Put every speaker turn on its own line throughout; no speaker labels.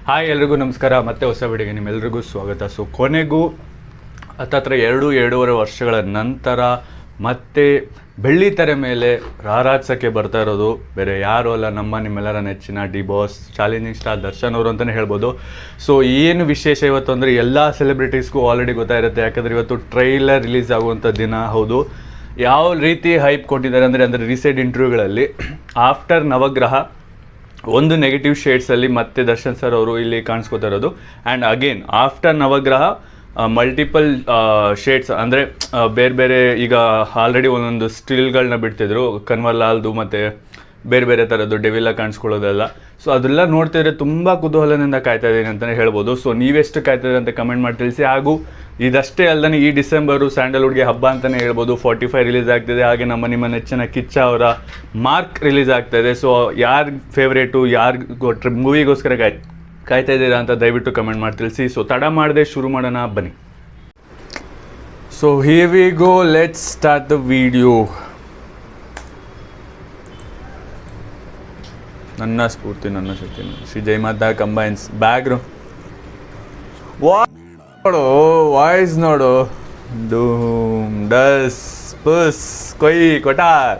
Hi ಎಲ್ರಿಗೂ ನಮಸ್ಕಾರ. ಮತ್ತೆ ಹೊಸ ವಿಡಿಯೋಗೆ ನಿಮ್ಮೆಲ್ರಿಗೂ ಸ್ವಾಗತ. ಸೊ ಕೊನೆಗೂ ಹತ್ತತ್ರ 2-2.5 ವರ್ಷಗಳ ನಂತರ ಮತ್ತೆ ಬೆಳ್ಳಿ ತೆರೆ ಮೇಲೆ ರಾರಾಜಿಸೋಕ್ಕೆ ಬರ್ತಾ ಇರೋದು ಬೇರೆ ಯಾರು ಅಲ್ಲ, ನಿಮ್ಮೆಲ್ಲರ ನೆಚ್ಚಿನ D boss challenging star Darshan ಅವರು ಅಂತಲೇ ಹೇಳ್ಬೋದು. ಸೊ ಏನು ವಿಶೇಷ ಇವತ್ತು ಅಂದರೆ ಎಲ್ಲ ಸೆಲೆಬ್ರಿಟೀಸ್ಗೂ ಆಲ್ರೆಡಿ ಗೊತ್ತಾಗಿರುತ್ತೆ, ಯಾಕಂದರೆ ಇವತ್ತು ಟ್ರೈಲರ್ ರಿಲೀಸ್ ಆಗುವಂಥ ದಿನ. ಹೌದು, ಯಾವ ರೀತಿ ಹೈಪ್ ಕೊಟ್ಟಿದ್ದಾರೆ ಅಂದರೆ ರೀಸೆಂಟ್ ಇಂಟರ್ವ್ಯೂಗಳಲ್ಲಿ ಆಫ್ಟರ್ ನವಗ್ರಹ ಒಂದು ನೆಗೆಟಿವ್ ಶೇಡ್ಸಲ್ಲಿ ಮತ್ತೆ ದರ್ಶನ್ ಸರ್ ಅವರು ಇಲ್ಲಿ ಕಾಣಿಸ್ಕೋತಾ ಇರೋದು. And again after Navagraha multiple shades ಅಂದರೆ ಬೇರೆ ಬೇರೆ, ಈಗ ಆಲ್ರೆಡಿ ಒಂದೊಂದು ಸ್ಟಿಲ್ಗಳನ್ನ ಬಿಡ್ತಿದ್ರು ಕನ್ವರ್ಲಾಲ್ದು ಮತ್ತು ಬೇರೆ ಬೇರೆ ಥರದ್ದು ಡೆವಿಲ್ಲ ಕಾಣಿಸ್ಕೊಳ್ಳೋದೆಲ್ಲ. ಸೊ ಅದೆಲ್ಲ ನೋಡ್ತಿದ್ರೆ ತುಂಬ ಕುತೂಹಲದಿಂದ ಕಾಯ್ತಾ ಇದ್ದೀನಿ ಅಂತಲೇ ಹೇಳ್ಬೋದು. ಸೊ ನೀವೆಷ್ಟು ಕಾಯ್ತಿದ್ದೀರಿ ಅಂತ ಕಮೆಂಟ್ ಮಾಡಿ ತಿಳಿಸಿ. ಹಾಗೂ ಇದಷ್ಟೇ ಅಲ್ಲದೆ ಈ ಡಿಸೆಂಬರು ಸ್ಯಾಂಡಲ್ವುಡ್ಗೆ ಹಬ್ಬ ಅಂತಲೇ ಹೇಳ್ಬೋದು. 45 ರಿಲೀಸ್ ಆಗ್ತಿದೆ. ಹಾಗೆ ನಿಮ್ಮ ನೆಚ್ಚಿನ ಕಿಚ್ಚ ಅವರ ಮಾರ್ಕ್ ರಿಲೀಸ್ ಆಗ್ತಾಯಿದೆ. ಸೊ ಯಾರು ಫೇವ್ರೇಟು, ಯಾರು ಮೂವಿಗೋಸ್ಕರ ಕಾಯ್ತಾ ಇದ್ದೀರಾ ಅಂತ ದಯವಿಟ್ಟು ಕಮೆಂಟ್ ಮಾಡಿ ತಿಳಿಸಿ. ಸೊ ತಡ ಮಾಡದೆ ಶುರು ಮಾಡೋಣ ಬನ್ನಿ. So here we go, let's start the video. ನನ್ನ ಸ್ಫೂರ್ತಿ ನನ್ನ ಶಕ್ತಿ ಶ್ರೀ ಜಯಮಾತಾ ಕಂಬೈನ್ಸ್. ಬ್ಯಾಗ್ರೌಂಡ್ ನೋಡು, ವಾಯ್ಸ್ ನೋಡು, ಡೂಮ್ ಡಸ್ ಪುಸ್ ಕೊಯ್ ಕೊಟಾರ್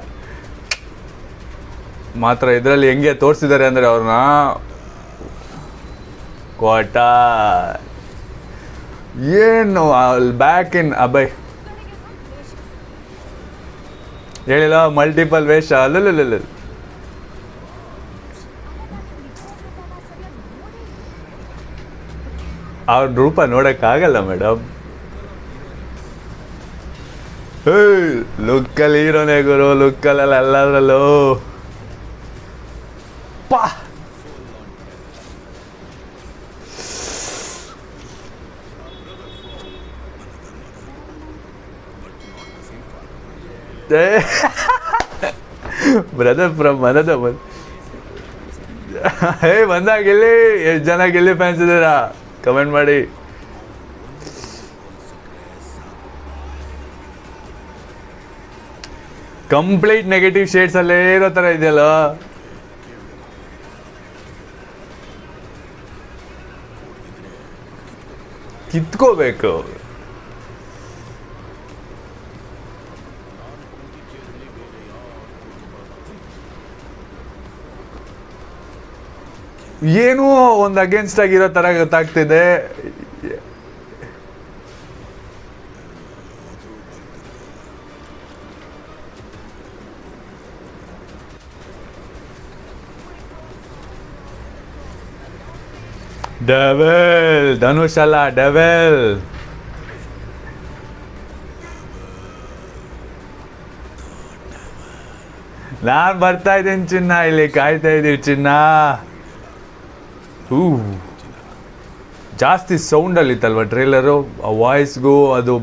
ಮಾತ್ರ. ಇದರಲ್ಲಿ ಹೆಂಗೆ ತೋರಿಸಿದ್ದಾರೆ ಅಂದರೆ ಅವ್ರನ್ನ ಕೊಟಾರ್ ಏನು ಬ್ಯಾಕ್ ಇನ್ ಅಬೈ ಹೇಳಿಲ್ಲ, ಮಲ್ಟಿಪಲ್ ವೇಷ ಅಲ್ಲ. ಅವ್ರ ರೂಪ ನೋಡೋಕ್ಕಾಗಲ್ಲ ಮೇಡಮ್. ಲುಕ್ಕಲ್ಲಿ ಹೀರೋನೇ ಗುರು, ಲುಕ್ಕಲ್ಲ ಎಲ್ಲದ್ರಲ್ಲೂ ಪಾ. ಬ್ರದರ್ ಫ್ರಮ್ ಮನದ ಬಂದಾಗಿಲ್ಲಿ ಎಷ್ಟು ಜನ ಗಿಲ್ಲಿ ಫ್ಯಾನ್ಸ್ ಇದ್ದೀರಾ ಕಮೆಂಟ್ ಮಾಡಿ. ಕಂಪ್ಲೀಟ್ ನೆಗೆಟಿವ್ ಶೇಡ್ಸ್ ಅಲ್ಲೇ ಇರೋ ಥರ ಇದೆಯಲ್ಲ. ಕಿತ್ಕೋಬೇಕು. ಏನೂ ಒಂದು ಅಗೇನ್ಸ್ಟ್ ಆಗಿರೋ ಥರ ಗೊತ್ತಾಗ್ತಿದೆ. ಡೆವೆಲ್ ಧನುಷ್ ಅಲ್ಲ, ಡೆವೆಲ್. ನಾನು ಬರ್ತಾ ಇದ್ದೀನಿ ಚಿನ್ನ, ಇಲ್ಲಿ ಕಾಯ್ತಾ ಇದ್ದೀವಿ ಚಿನ್ನ. ಜಾಸ್ತಿ ಸೌಂಡಲ್ಲಿತ್ತಲ್ವ ಟ್ರೇಲರು, ಆ ವಾಯ್ಸ್ಗೂ ಅದು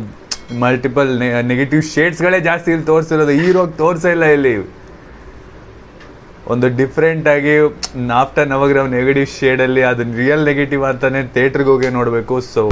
ಮಲ್ಟಿಪಲ್ ನೆಗೆಟಿವ್ ಶೇಡ್ಸ್ಗಳೇ ಜಾಸ್ತಿ ಇಲ್ಲಿ ತೋರಿಸಿರೋದು. ಹೀರೋಗೆ ತೋರಿಸೇ ಇಲ್ಲ ಇಲ್ಲಿ. ಒಂದು ಡಿಫ್ರೆಂಟಾಗಿ ಆಫ್ಟರ್ ನವಗ್ರಹ ನೆಗೆಟಿವ್ ಶೇಡಲ್ಲಿ ಅದು ರಿಯಲ್ ನೆಗೆಟಿವ್ ಅಂತಲೇ ಥಿಯೇಟ್ರಿಗೆ ಹೋಗಿ ನೋಡಬೇಕು. ಸೊ